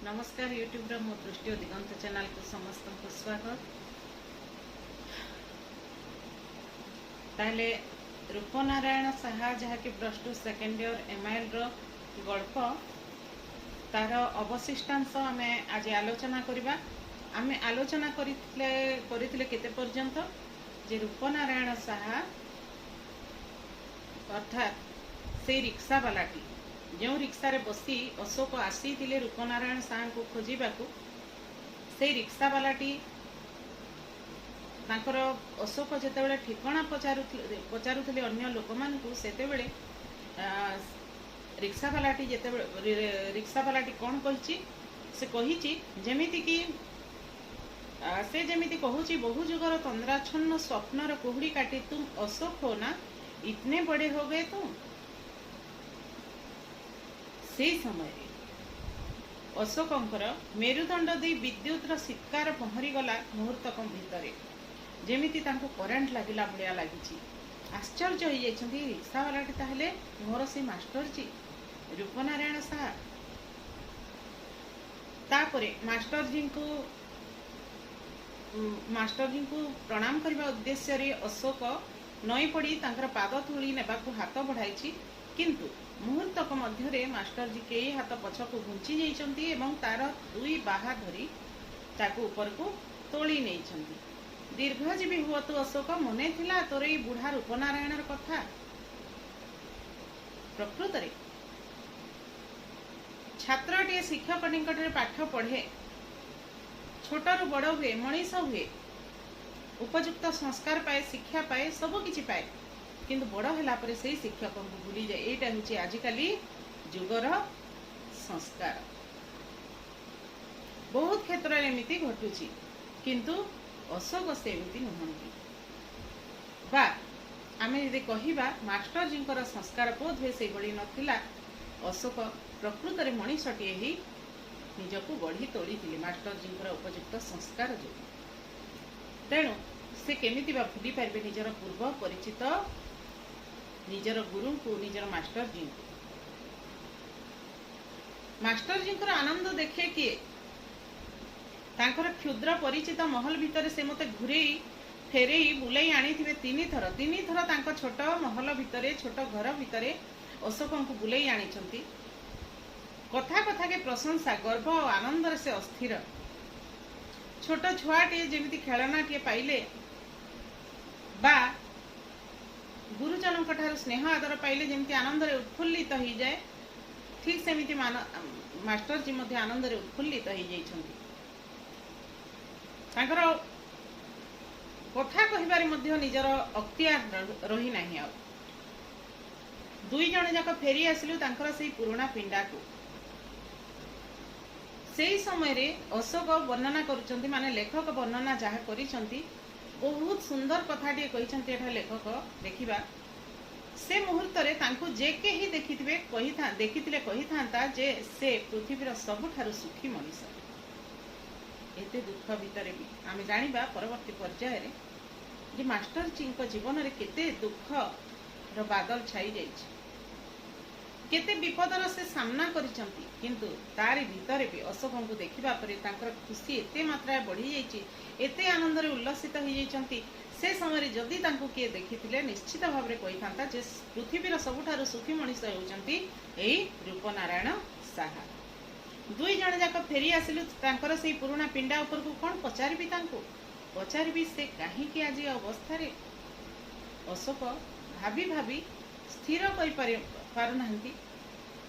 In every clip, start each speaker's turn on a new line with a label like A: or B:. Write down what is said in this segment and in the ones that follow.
A: नमस्कार यूट्यूब मो दृष्टि और दिगंत चैनल को समस्त को स्वागत। ताहले रूपनारायण साहा जहाँकि plus two second year MIL गल्प तार अवशिष्टांश आम आज आलोचना करवा। आम आलोचना करथिले केते पर्यंत जे रूपनारायण साहा अर्थात से रिक्शा वालाटी जो रिक्शा रे बसी अशोक आसी रूपनारायण साहा को खोजा से रिक्शा वालाटी तांकर अशोक जितेबाला ठिकणा पचारुले अन्य लोक मानू से रिक्शा वालाटी जिते रिक्शा वालाटी कौन कही से कही जमीती कि से जमीती कहूँ बहु जुगर तंद्राच्छन्न स्वप्नर कुहुड़ी काटी तुम अशोक हो ना, इतने बड़े हो गए तुम। से समय अशोकंकर मेरुदंड दे विद्युतर शिकार पहरी गला मुहूर्तक भितर जेमिति तांको करेंट लागिला भलिया लागिछि। आश्चर्य हो जाइछन्ती रिक्शा वालाटी ताहले मोर से मास्टर जी रूपनारायण साहा। तापरे मास्टर जी को प्रणाम करबा उद्देश्य रे अशोक नई पड़ी तांकर पाद तुली नेबाकू हाथ बढ़ाई, किंतु मुहूर्तक मध्य मास्टर जी कई हाथ पछक घुंची जाइछन्ती एवं तार दुई बाहा धरी ताकू ऊपर को तोली नहीं। दीर्घजीवी हुआ तो अशोक मने थिला तोर ई बुढ़ा रूपनारायण कथा। प्रकृत रे छात्रटी शिक्षक निकट पाठ पढ़े, छोटरू बड़ हुए, मनीष हुए, उपयुक्त संस्कार पाए, शिक्षा पाए, सब किछि पाए, किंतु बड़ होला परे से शिक्षक को भूली जाए। एटा होची आजिकाली जुगर संस्कार। बहुत क्षेत्र में एमती घटुची, किंतु अशोक से एमती नुहंती। बा आमे यदि कहिबा मास्टर जी संस्कार बोध हुए से बड़ी नथिला। अशोक प्रकृत में मनीषटीए ही निजको गढ़ी तोड़ी मास्टर जी उपयुक्त संस्कार जो। तेणु से केमिति बा भूली पारे निजर पूर्व परिचित निजर गुरु को, निजर मास्टर जी को। मास्टर जी आनंद देखे किए तांकर क्षुद्र परिचित महल भितर से मते घुरे फेरे बुलाई आनी थे तीन थर तांको छोट महल भितर, छोट घर भितर अशोक को बुलाई आनी। कथा कथा के प्रशंसा, गर्व और आनंद से अस्थिर। छोट छुआटे जमी खेलनाटे पाइले बा गुरुजन स्नेह आदर पाइले जमी आनंद रे उत्फुल्लित हो जाए, ठीक सेमिति मास्टर जी मध्य आनंद रे उत्फुल्लित हो जाइछन्ति। तांकर कथा कहिबारे मध्य निजर अख्तियार रही नाही। आ दुई जण जाक फेरी आसिलु तांकर सेही पुराना पिंडा को। सेही समय रे अशोक वर्णना करुचंती, माने लेखक वर्णना जहा करिसंती बहुत सुंदर कथाटी कहिसंती। एठा लेखक देखिबा से मुहूर्त रे तांको जे के ही देखिथिबे देखिथिले कहिथांता जे से पृथ्वीर सबुठारु सुखी मनीष। एते दुख भितर भी आमे जानिबा परवर्ती पर्याय रे जे मास्टर जी को जीवन रे केते दुख रो बादल छाई जाइछ, केते विपदर से सामना करिसंती, किंतु तारी भितर भी अशोक को देखिबा परे तांकर खुशी एते मात्रा बढ़ी जाइछि, एते आनंद रे उल्लसित हो जाइछंती। से समय जदि तांको किए देखिथिले निश्चित भाव रे कहिथांता जे पृथ्वीर सबुठारु सुखी मनीष होउचंती एई रूपनारायण साहा। दुई जण जाक फेरी आसिलु तांकर सेही पुराना पिंडा ऊपर को कोन पचारबी, तांको पचारबी से काहेकि आज अवस्था रे। अशोक भाभी भाभी स्थिर करि पारु नाहंती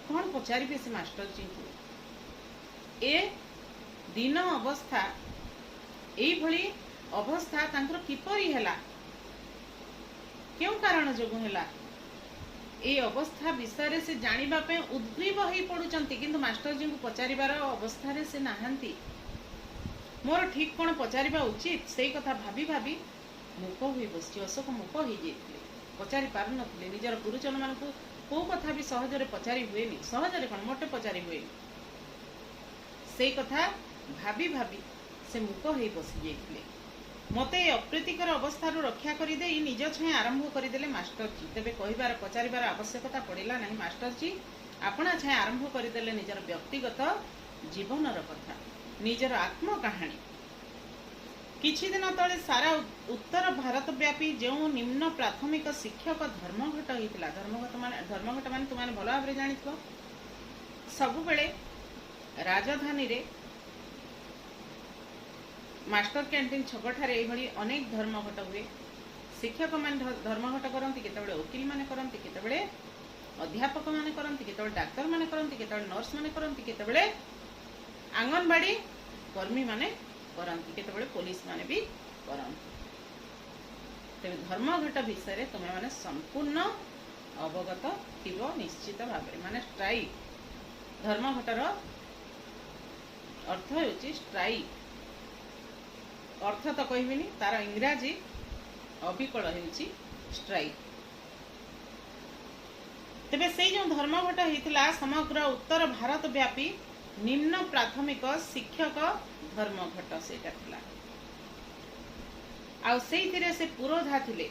A: कौन पचारे से मास्टर जी को। ए दिन अवस्था एई भली अवस्था तांकर किपरि हैला, क्यों कारण जोगु हैला, ए अवस्था विषय से जानिबा पे उद्ग्रीव होई पडुचंती, किंतु मास्टर जी को पचारिबार अवस्था रे से नाहंती। मोर ठीक कोन पचारिबा उचित सेई कथा भाभी भाभी मुख होई बसि अशोक मुख होई जेतिले, पचारि पारु नथिले। निजर गुरुजन मान को को कथा भी सहजरे पचारि हुएनी, सहजरे कौन मोटे पचारि हुएनी, से कथा भाभी भाभी से मुक हो बसी जाइए। मते अप्रीतिकर अवस्था रक्षा करदे निज छाए आरंभ करदे मास्टर जी। तेरे कहार पचार आवश्यकता पड़ा ना। मास्टर जी आपना छाए आरंभ करदे निजर व्यक्तिगत जीवनर कथा निजर आत्म कहानी। किछि दिन तले सारा उत्तर भारत व्यापी जो निम्न प्राथमिक शिक्षक धर्मघट होता। धर्मघट मान तुम भल भाव जान सबु बेले राजधानी रे मास्टर कैंटीन छक ठारे एभली अनेक धर्मघट हुए। शिक्षक मान धर्मघट करती, केतबेले वकील माने करती, केतबेले अध्यापक माने करती, केतबेले डाक्तर माने करती, केतबेले नर्स माने करती, केतबेले आंगनबाड़ी कर्मी माने करती, केतबेले पुलिस माने भी करती। तेरे धर्मघट विषय तुम माने संपूर्ण अवगत थिबो निश्चित भाव माने स्ट्राइक। धर्मघटर अर्थ होची स्ट्राइक। अर्थ तो कहबिनी, तार इंग्राजी अविकल होची स्ट्राइक। तेबे से जो धर्मघट होता समग्र उत्तर भारत व्यापी निम्न प्राथमिक शिक्षक धर्मघट सेटा थिला। आ से पुरोधा थिले,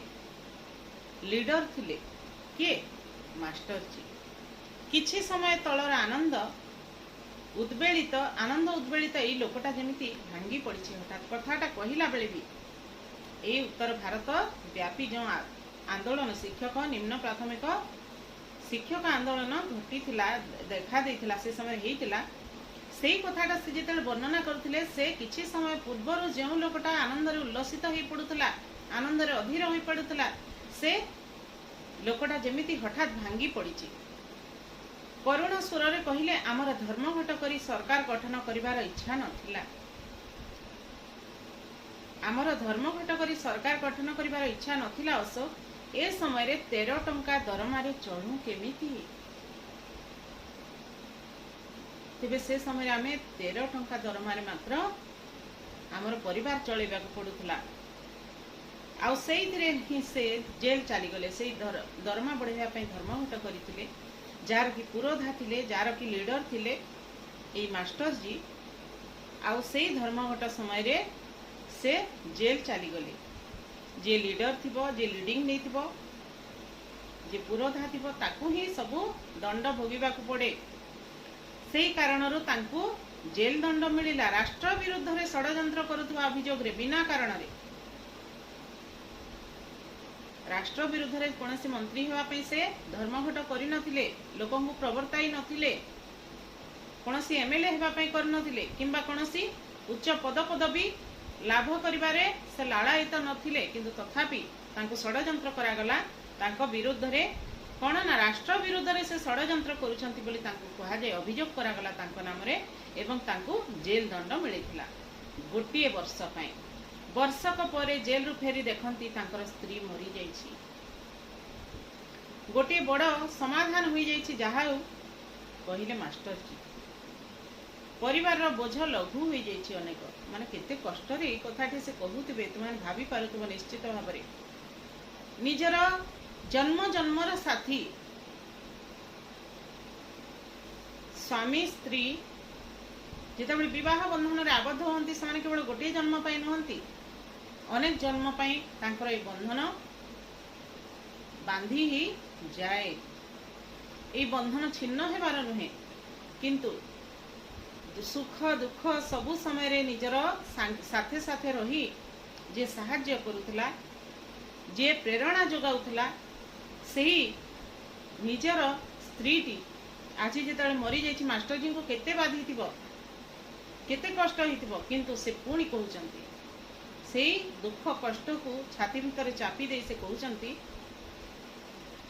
A: लीडर थिले किए मास्टर जी। किछि समय तलर आनंद उद्वेलित एई लोकटा जेमिति भांगी पड़ी। हठात कथाटा कहला बेले भी ए उत्तर भारत व्यापी जो आंदोलन शिक्षक निम्न प्राथमिक शिक्षक आंदोलन घटी देखा देइथिला से समय हेइतिला सेई कथाटा से जेते वर्णना करथिले से किछि समय पूर्वर जो लोकटा आनंद रे उल्लसित होई पडुतला, आनंद रे अधीर होई पडुतला, से लोकटा जेमिति हठात भांगी पड़िछि। करुण सुर रे कहिले आमर धर्मघट करी सरकार गठन करिवार इच्छा नथिला। आमर धर्मघट करी सरकार गठन करिवार इच्छा नथिला। अशोक ए समय रे 13 टंका दरमारे चढ़ू केमिति। तेबे से समय आमे 13 टंका दरमारे मात्र आमर परिवार चलेबा पड़ुतला। आउ सेइथिरे ही से जेल चली गले। से दरमा बढ़ाइबा पई धर्मघट करिथिले। जार की पुरोधा थिले, जार की लीडर थिले ए मास्टर जी। आउ से धर्मघट समय रे से जेल चली गले। जे लीडर थिबो, जे लीडिंग नै थिबो, जे पुरोधा थिबो ताकू ही सबु दंड भोगिबा को पड़े। सेही कारणरू तांकू जेल दंड मिलिला। राष्ट्र विरुद्ध रे षडयंत्र करुथुवा अभियोग रे बिना कारण रे राष्ट्र विरुद्ध रे कोनसी मंत्री हेवा पे से धर्मघट करि नथिले, लोकन को प्रवर्ताई नथिले, कोनसी एमएलए हेवा पे कर नथिले, किंबा कोनसी उच्च पदपदवी लाभ करिबारे से लालायित नथिले। किंतु तथापि तांको षडयंत्र करागला। तांको विरुद्ध रे कोन ना राष्ट्र विरुद्ध रे से षडयंत्र करूछंती बोली तांको कहा जाय, अभियोग करागला तांको नाम रे एवं तांको जेल दंड मिलिथिला गोटिए वर्ष पई। वर्षक परे जेल रु फेरी देखंती तांकर स्त्री मरी जाइछि। गोटे बड़ समाधान होई जाइछि। जहा कहिले मास्टर जी परिवार रो बोझ लघु होई जाइछि। अनेक माने केते कष्ट रे कथाटी से कहूतिबे तुम भाभी पारुतबो निश्चित भाव रे। निजर जन्म जन्मर साथी स्वामी स्त्री जितेबाला विवाह बंधन रे आबद्ध होती से केवल गोटे जन्म पाई नुहंती, अनेक जन्म पाई तांकर ए बंधन बांधी ही जाए। ए बंधन छिन्न हेबार नुहे, किंतु सुख दुख सबु समय रे निजर साथे साथे रही जे सहाय्य करुथला, जे प्रेरणा जोगाउथला, सेही निजर स्त्रीटी आज जेतेबेले मरी जाइछि मास्टर जी को केते बाधी थिबो, केते कष्ट होइथिबो, किंतु से पुणी कहउचंती सेही दुख कष्ट को छाती भितर चापी दे से कहउचंती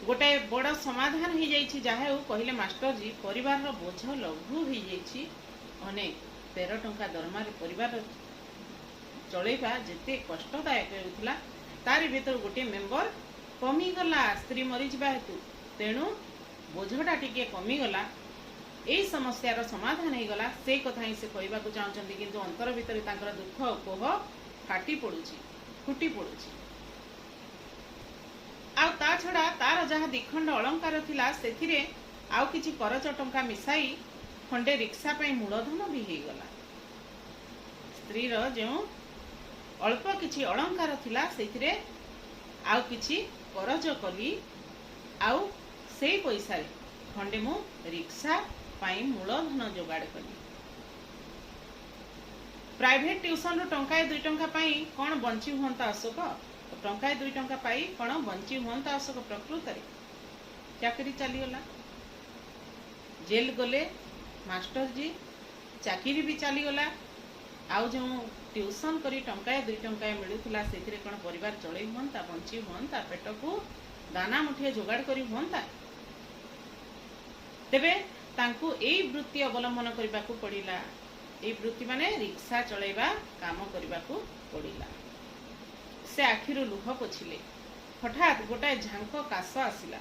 A: गोटे बड़ समाधान हो जाइछि। जहा कहले मास्टर जी परिवार रो बोझ लघु हो जाइछि। अनेक 13 टंका दरमार परिवार चलैबा जेते कष्टदायक होउथला तारि भीतर गोटे मेंबर कमी गला स्त्री मरी जिबा हेतु, तेणु बोझटा टिके कमी गला। एई समस्यार समाधान हो गला से कथा ही से कहबा को चाहउचंती, किंतु अंतर भीतर तांकर दुख कोह फाटी पड़ुछि, फुटी पड़ुछि। आ ता छड़ा तार जहा दिखंड अलंकार थिला सेथिरे आउ किछि करच टंका मिसाई खंडे रिक्शा पई मूलधन भी हे गला। स्त्री रो जो अल्प किछि अलंकार थिला सेथिरे आउ किछि करज कली, आउ सेई पैसा रे खंडे मु रिक्शा पाई मूलधन जोगाड़ कली। प्राइवेट ट्यूशन रू टंकाए 2 टंका पाई कौन बंची हुंता अशोक? टंकाए 2 टंका पाई कौन बंची हुंता अशोक? प्रकृत रे चाकरी चलीगला, जेल गले मास्टर जी, चाकरी भी चलीगला। आउ जो ट्यूशन करी टंकाए 2 टंकाए मिलूला से कौन परिवार चलई हुंता, बंची हुंता, पेट को दाना मुठिए जोगाड़ करी हुंता? तेबे तांकू एई वृत्ति अवलंबन करबा को पड़िला। एई वृत्ति माने रिक्शा चलैबा काम करबा को पड़िला। से आखिरु लुह पोछिले। हठात गोटाए झांक काश आसिला।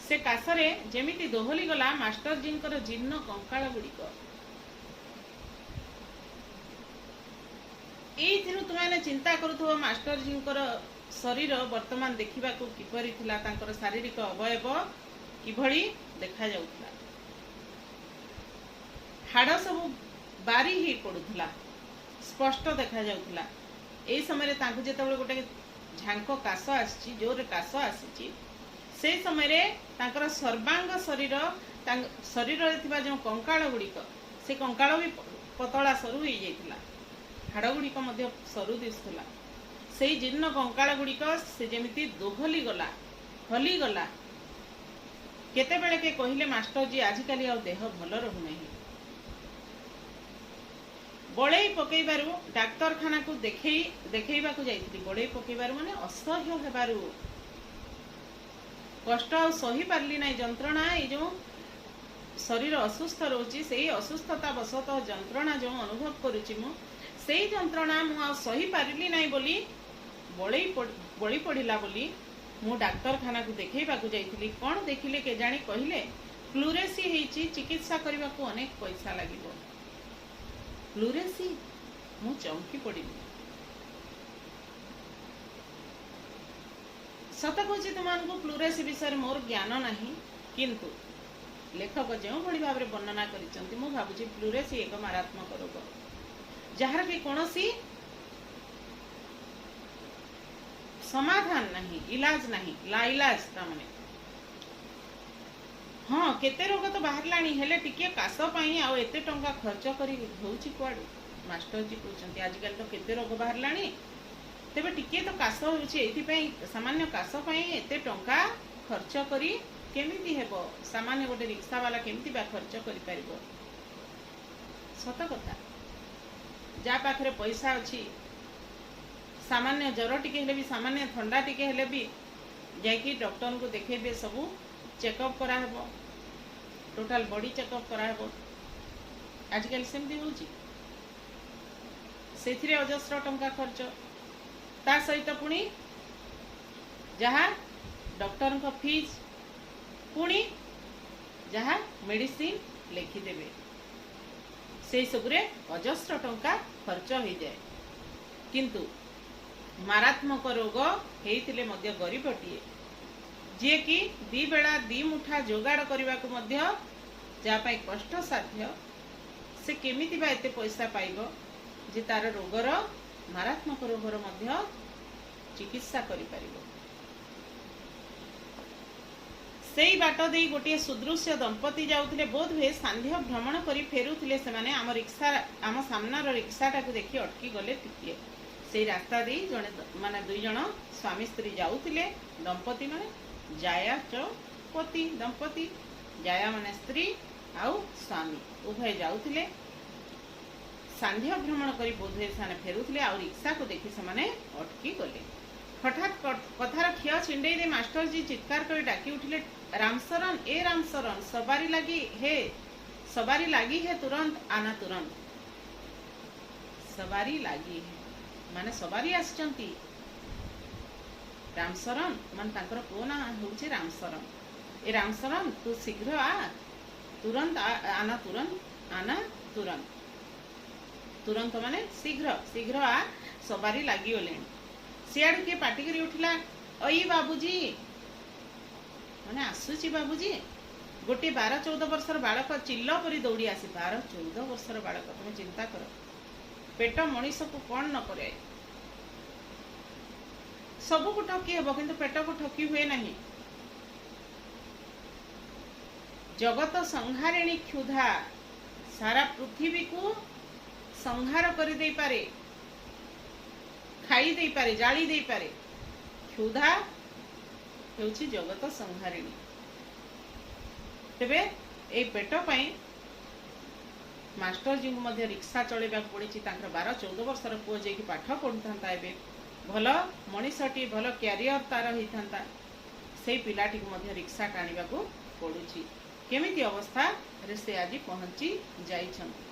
A: से काशरे जेमिति दोहली गला मास्टर जींकर जीर्ण कंकाल गुड़िक। एइथिरु तुमाने चिंता करूथो मास्टर जींकर शरीर वर्तमान देखिबा को किपरि थिला, तांकर शारीरिक अवयव किभଳି देखा जाउथला। हाड़ सब बारी ही पड़ुथला, स्पष्ट देखा जाउथला। एई समय तांकु जेतेबेले गोटे झांक काश आसी, जोर काश आसी, से समय तांकर सर्वांग शरीर शरीर थिबा जो कंकाल गुड़िक, से कंकाल भी पतला सरू हो जाइथिला, हाड़ गुड़िक मध्य सरू दिसुला। से जीर्ण कंकाल गुड़िक से जेमिति दोहली गला, हली गला। केतेबेले के कहिले मास्टर जी आजिकाली आ देह भल रहु नहीं। बड़े पकईबारु डाक्तरखाना को देखैबा को जाइथिली। बड़े पकईबारु माने असह्य हेबारु, कष्ट आ सही पारली नहीं, जंत्रणा ए जो शरीर असुस्थ रोची, से असुस्थता वशत जंत्रणा जो अनुभव करुची मु, से जंत्रणा मु आ सही पारली नहीं बोली बड़ी पड़िला बोली मु डाक्तरखाना को देखैबा को जाइथिली। कोन देखिले के जानी कहिले प्लुरेसी हेची, चिकित्सा करबा को अनेक पैसा लागिबो। प्लुरेसी मु चमकी पड़िली। सत कहूँ तुमको प्लुरेसी विषय मोर ज्ञान नहीं, किंतु लेखक जो भली भाव में वर्णना करिसेंती मु भाबुची प्लुरेसी एक मारात्मक रोग, जार कि कोनोसी समाधान नहीं, इलाज नहीं, लाइलाज तामने। हाँ केते रोग तो बाहरलानी, हेले टिके काश पाई आ एते टंका खर्च करी होउची कुआडू? मास्टर जी कहउचंती आजिकल तो केते रोग बाहरलानी, तेबे टिके तो काश होउची, एथि सामान्य काश पाई एते टंका खर्च करी केमिति हेबो? सामान्य गोटे रिक्शा वाला केमिति बा खर्च करि परिबो? सत कथा, जा पाखरे पैसा अछि, सामान्य ज्वर टिके हेले भी, सामान्य ठंडा टिके हेले भी जाइकी डॉक्टर को देखेबे, सबू चेकअप करा हेबो, टोटाल बॉडी चेकअप करा हेबो। आजिकल सेमती होउची, सेथिरे अजस्र टंका खर्च, ता सहित पुणी जहाँ डॉक्टर को फीस, पुणी जहाँ मेडिसिन लिखिदेवे, से सबुरे अजस्र टंका खर्च हो जाए। किंतु मारात्मक रोग हेइतिले मध्य गरीबटीए जे कि 2 बेला 2 मुठा जोगाड़ करने को मध्य जापाई कष्ट साध्य, से केमिति बा एते पैसा पाइबो जे तार रोगर, मारात्मक रोगर मध्य चिकित्सा करि परिबो। सेई बाट देई गोटे सुदृश्य दंपति जाउथिले, बोध हुए सांध्य भ्रमण करी फेरुथिले। सेमाने आम रिक्शा, आम सामनार रिक्साटा को देखि अटकी गले टिकिए। से रास्ता दे जने माने 2 जण स्वामी स्त्री जाउथिले। दंपति माने जाया च पति, दंपति जाया माने स्त्री आउ स्वामी उभय जाउथिले। सांध्य भ्रमण करी बोधे साने फेरुथिले आउ रिक्शा को देखि सेमाने अटकी गले। हठात कथार खिया छिंडे दे मास्टर जी चित्कार कर डाकी उठिले, रामशरण ए रामशरण, सवारी लगी है, सवारी लगी है, तुरंत आना, तुरंत सवारी लगी है माने सवारी आसचंती। रामशरण मान तांकर पुओ ना होउची रामशरण। ए रामशरण तू शीघ्र आ, तुरंत आना, तुरंत आना, तुरंत, तुरंत माने शीघ्र शीघ्र आ, सवारी लगी ओले। सियाड़ के पाटी करी उठिला, अई बाबूजी माने आसुची बाबूजी। गोटे 12-14 वर्षर बालक चिल्ल परी दौड़ी आसी, 12-14 वर्षर बालक, तुम चिंता कर, पेट मनीष को कौन न करे। सबू को ठकी हेब किंतु पेट को ठकी हुए नहीं। जगत संहारिणी क्षुधा, सारा पृथ्वी को संहार कर दे पारे, खाई दे पारे, जाली दे पारे। क्षुधा हेउछि जगत संहारिणी। तेबे ए पेट पई मास्टर जी को मध्य रिक्शा चलेबा पड़ी। 12-14 वर्षर पुओ जे कि पाठ पढ़ुता एबे भल मनीषटी भल क्यारियर तार होता से पिलाटी को मध्य रिक्शा टाणिबा को पड़ुछि। केमिति अवस्था रे से आज पहुंची जाइछन्ति।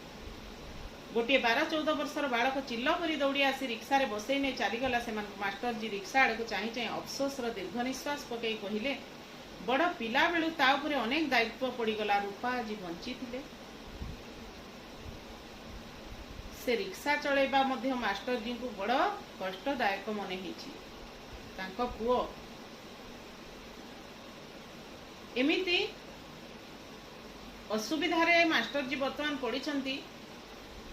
A: गोटे 12-14 वर्षर बालक चिल्ल करी दौड़ी आसी रिक्शा रे बसई नहीं चलीगला। से मास्टर जी रिक्शा आड़ को चाही चाही अफसोस दीर्घ निश्वास पकई कहले, बड़ पिला बेलू ता उपरे अनेक दायित्व पड़ीगला। रूपा आज बंची थिले। से रिक्शा चलेबा मध्य मास्टर जी को बड़ कष्टदायक मने हिछि। तांको पुओ एमिति असुविधा रे मास्टर जी वर्तमान पड़ीछन्ति,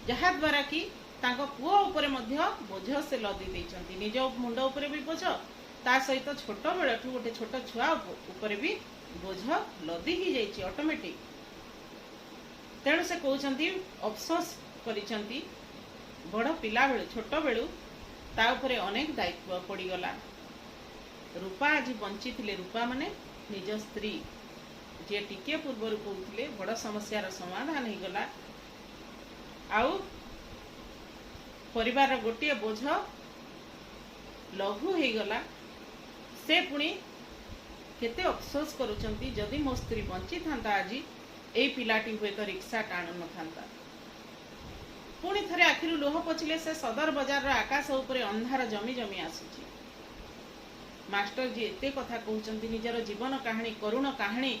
A: जहा द्वारा कि तांको पुओ उपरे मध्य बोझ से लदी दैछन्ति। निज मुंड उपरे भी बोझ, ता सहित छोट बेलठू गोटे छोट छुआ उपरे भी बोझ लदी ही जाइछि ऑटोमेटिक। तेणु से कहउछन्ति अफसोस करिछन्ति, बड़ पिला बेलू छोट बेलू ता उपरे अनेक दायित्व पड़ीगला। रूपा आज बंची थिले। रूपा माने निज स्त्री जे टिके पूर्वर कहते बड़ समस्यार समाधान हो गला। आउ परिवार गोटे बोझ लघु हो गला। से पुणी केते अफसोस करुचंती, जदि मो स्त्री बंची था आज ए पिलाटी हुए तो रिक्शा टाणु न था। पुणी थरे आखिरु लोह पछिले से सदर बजार आकाश उपरे अंधार जमी जमी आसुची। मास्टर जी एते कथा कहउचंती, निजर जीवन कहानी करुण कहानी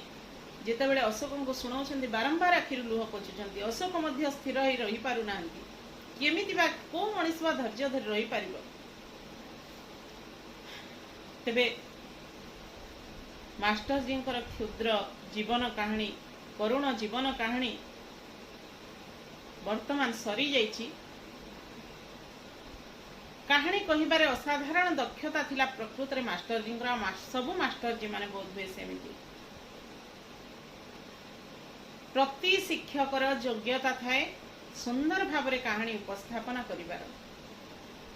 A: जेतेबेले अशोक को सुनाउछंती, बारंबार आखिरु लुह पोछुचंती। अशोक मध्य स्थिर होई रही पारु नांती। केमिति बा को मनिष बा धैर्य धरि रही पारिबो। तेबे मास्टर जी क्षुद्र जीवन कहानी, करुण जीवन कहानी वर्तमान सरी जाइछि। कहानी कहिबारे असाधारण दक्षता थिला प्रकृत रे मास्टर जी। सबु मास्टर जी माने बोध हुए सेमिति प्रति शिक्षकर योग्यता थाए सुंदर भावरे कहानी उपस्थापना करिबार।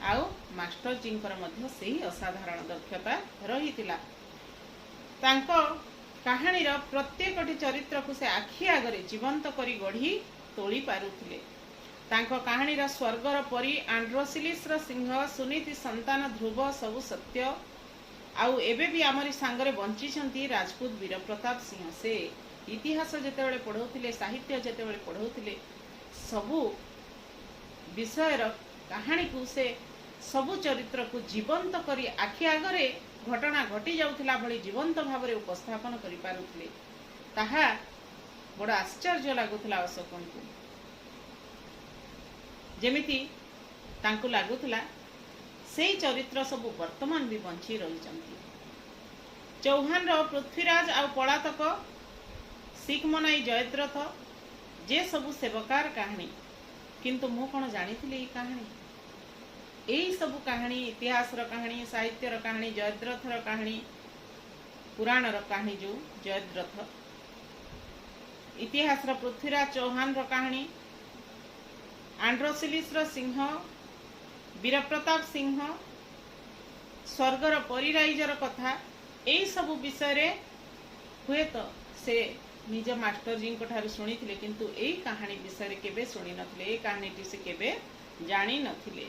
A: आउ मास्टर जी मध्य सेही असाधारण दक्षता रहितिला। तांको कहानी रो प्रत्येकटी चरित्र को से आखि आगरे जीवंत करी गढ़ी तोली पारुथिले। तांको कहानी रो स्वर्गर परी, आंड्रोसिलिस रो सिंह, सुनीति संतान ध्रुव सबु सत्य। आउ एबे भी आमरी सांगरे बंची छंती राजपूत वीर प्रताप सिंह। से इतिहास जेतेबेले पढ़ौथिले, साहित्य जेतेबेले पढ़ौथिले, सबु विषय कहानी को से सबु चरित्र को जीवंत करी आखि आगरे घटना घटी जाउथिला भली जीवंत भावरे उपस्थापन करि पारुथिले। ताहा बड़ आश्चर्य लागुथिला अशोकंकु। जेमिति तांकु लागुथिला सेही चरित्र सबु वर्तमान भी बंची रहिचंती। चौहान रो पृथ्वीराज आ पलातक, सिख मनाई जयद्रथ जे सबु सेवकार कहानी। किंतु मु कोन जानिथिली ई कहानी, एई सबु कहानी, इतिहास रो कहानी, साहित्य रो कहानी, जयद्रथ रो कहानी, पुराण रो कहानी, जो जयद्रथ इतिहास रो पृथ्वीराज चौहान रो कहानी, आंड्रोसिलिस रो सिंह, वीर प्रताप सिंह, स्वर्गर परिराइजर कथा, एई सबु विषय रे हुए तो से निज मास्टर जी को ठारू सुनी थिले, किंतु एई कहानी विषय रे केबे सुनी नथिले। एई कहानी टी से केबे जानी नथिले।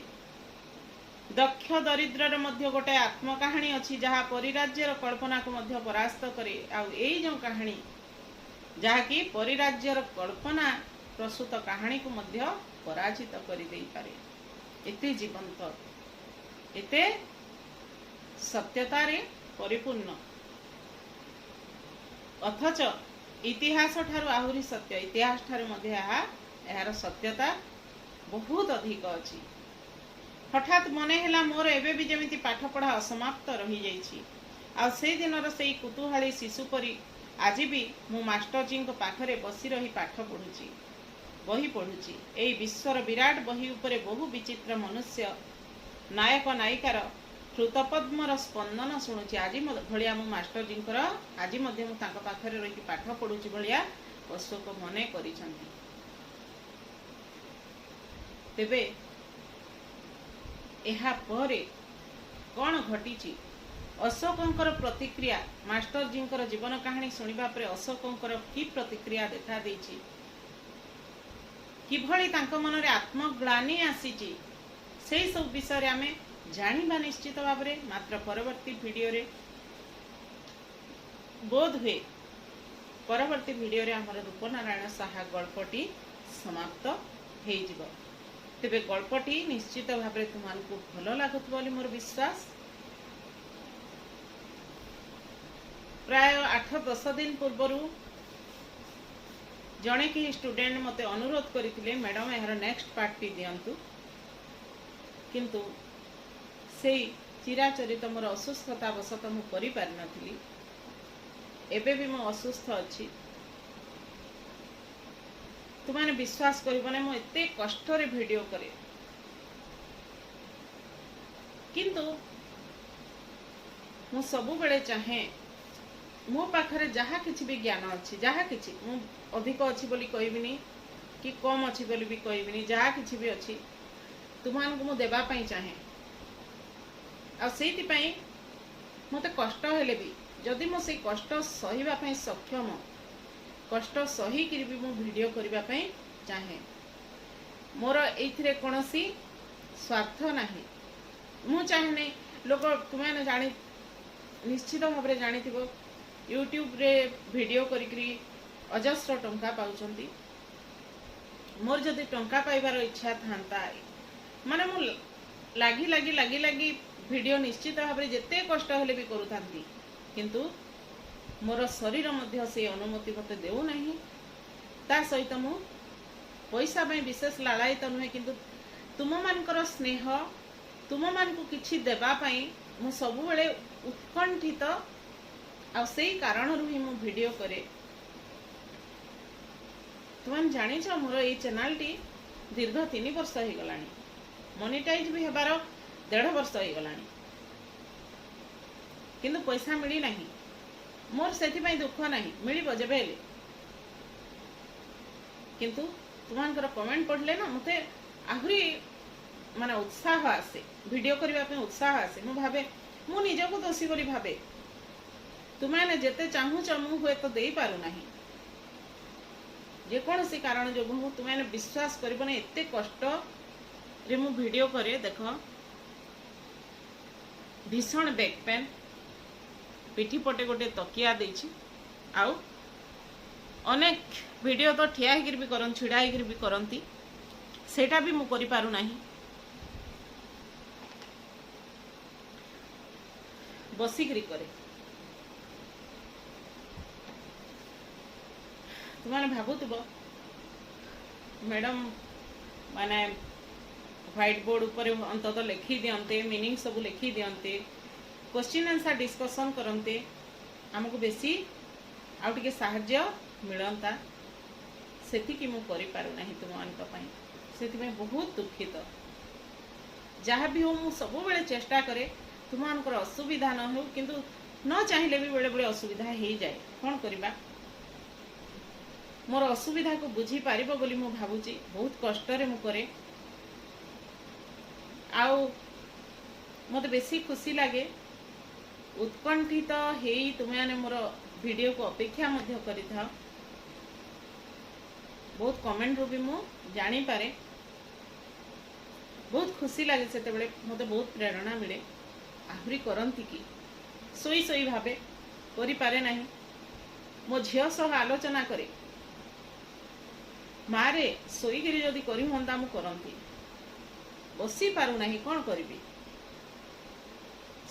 A: दक्ष दरिद्र मध्य गोटे आत्म कहानी अच्छी, जहा परिराज्यर कल्पना को मध्य परास्त करे। आउ एई जो कहानी जहा कि परिराज्यर कल्पना प्रस्तुत कहानी को मध्य पराजित करि देई पारे। एते जीवंत, एते सत्यता रे परिपूर्ण, अथच इतिहास ठारू आहुरी सत्य। इतिहास ठारू मध्य यार सत्यता बहुत अधिक अछि। हठात मने हेला मोर एबे भी जेमिति पाठ पढ़ा असमाप्त रही जाइछि। आ से दिनर सेई कुतूहली शिशु परी आज भी मु मास्टर जी पाखरे बसी रही पाठ पढ़ुछि, बही पढ़ुछि। एई विश्वर विराट बही उपरे बहु विचित्र मनुष्य नायक नायिकार हृतपद्मर स्पंदन शुणुछि। आज भलिया मु मास्टर जी आज मध्य मु तांको पाखरे रही पाठ पढ़ुछि भलिया अशोक मने करिछन्ति। तेबे एहा परे कौन घटी अशोकंकर प्रतिक्रिया मास्टर जींकर जीवन कहानी सुनिबा परे अशोकंकर की प्रतिक्रिया देखा देछि किभଳି तांको मन रे आत्मग्लानि आसीछि सेही सब विषय रे आमे जानिबा निश्चित भाबरे मात्र परवर्ती वीडियो रे बोध हुए परवर्ती वीडियो रे हमर रूपनारायण साहा गल्पटी समाप्त हेइ जिवो तेबे गल्पटी निश्चित भाबरे तुमको भल लागत बोली मोर विश्वास प्राय 8-10 दिन पूर्व जड़े कि स्टूडेंट मते अनुरोध करथिले मैडम यार नेक्स्ट पार्ट टी दियंतु किंतु से चिराचरित मोर असुस्थता बसत मु करि पार नथिली एबे भी मो असुस्थ अछि तुमाने विश्वास करिबने मो एते कष्ट रे वीडियो करे किंतु मु सब बेले चाहे मो पाखरे जहा किछि भी ज्ञान अछि जहा किछि मु अधिक अछि बोली कहबिनी कि कम अछि बोली भी कहबिनी जहा किछि भी अछि तुमान को मु देबा पई चाहे आ सेति पई मते कष्ट हेले भी जदि मो से कष्ट सहिबा पई सक्षम कष्ट सही कि भी मु वीडियो करबा पई चाहे मोर एथिरे कोनोसी स्वार्थ नाही मु चाहे नै लोक तुमाने जानि निश्चित भाव रे जानिथिबो यूट्यूब रे वीडियो करिकरी अजस्र टंका पाउचंती मोर जदि टंका पाइबार इच्छा थांता माने मु लागी लागी लागी लागी वीडियो निश्चित भाव रे जेते कष्ट हेले भी करूथांती किंतु मोर शरीर मध्य से अनुमति मते देउ नाही ता सहित मु पैसा में विशेष लालायित नुहे किंतु तुम मानकर स्नेह तुम मान को किछि देबा पई मु सब बेले उत्कंठित आ सेही कारण रु ही मु वीडियो करे तुम जानी छ मोर ए चैनल टी दीर्घ 3 वर्ष हो गलानी मोनेटाइज भी हेबार 1.5 वर्ष हो गलानी किंतु पैसा मिली नहीं मोर सेथि पई दुख नहीं मिलिबो जेबे हेले किंतु तुमनकर कमेंट पढ़ले ना मते आहुरी माने उत्साह आसे वीडियो करबा पे उत्साह आसे मु भाबे मु निजको दोषी बोली भाबे तुमने जेते चाहू चमु हुए तो देई पारु नाही जे कौन सी कारण जो मु तुमने विश्वास करबने एते कष्ट रे मु वीडियो करे देखो भीषण बैक पेन पिठी पटे गोटे तकिया देछि आउ अनेक वीडियो तो ठिया हिगिर भी करन छिड़ा हिगिर भी करंती सेटा भी मु करि पारु नाही बसिकरी करे तुमने भाबुतबो मैडम माने व्हाइट बोर्ड ऊपर अंतत लिखि दियंते मीनिंग सब लिखि दियंते क्वेश्चन आंसर डिस्कशन करंते हमको बेसी आउ टिके सहाय्य मिलंता सेति कि मु करि पारु नाही तुमन तो पई सेति में बहुत दुखित जहाँ भी हो मु सब बेले चेष्टा करे तुमनकर असुविधा न हो किंतु न चाहिए भी बेले बेले असुविधा हो जाए कौन करबा मोर असुविधा को बुझी पारिबो बोली मु भाबुची बहुत कष्ट रे मु करे आउ मते बेसी खुशी लागे उत्कंठित हेई तुमने मोर वीडियो को अपेक्षा मध्य करिथा बहुत कमेंट रू भी मु जानी पारे बहुत खुशी लगे से मते बहुत प्रेरणा मिले आहुरी करंती कि सोई सोई भाबे करि पारे नाही मो झियो सह आलोचना करे मारे सोईगिरी जदि करी होंदा मु करंती बसी पारु नाही कोन करबी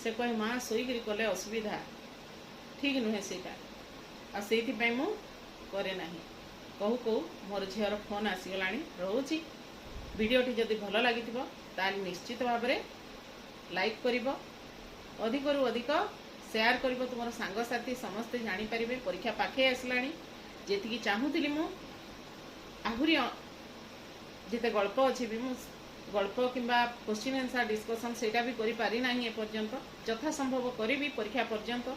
A: से कहे माँ सोईगिरी कले असुविधा ठीक नुहे सेटा आ सेति पई मु करे नाही कहू कहू मोर झियर फोन आसीगलाणी रोची वीडियोटी जदि भल लागिथिबो ताल निश्चित भाव में लाइक करिबो अधिकरु अधिक शेयर करिबो तुमर सांग साथी समस्ते जानि परिबे परीक्षा पाखे आसलाणी जेतिकी चाहूतिली मु आहुरी जिते गल्प अच्छी भी मु गल्प किंबा क्वेश्चन आंसर डिस्कशन सेटा भी करि पारि नाही ए पर्यंत यथा संभव करी परीक्षा पर्यंत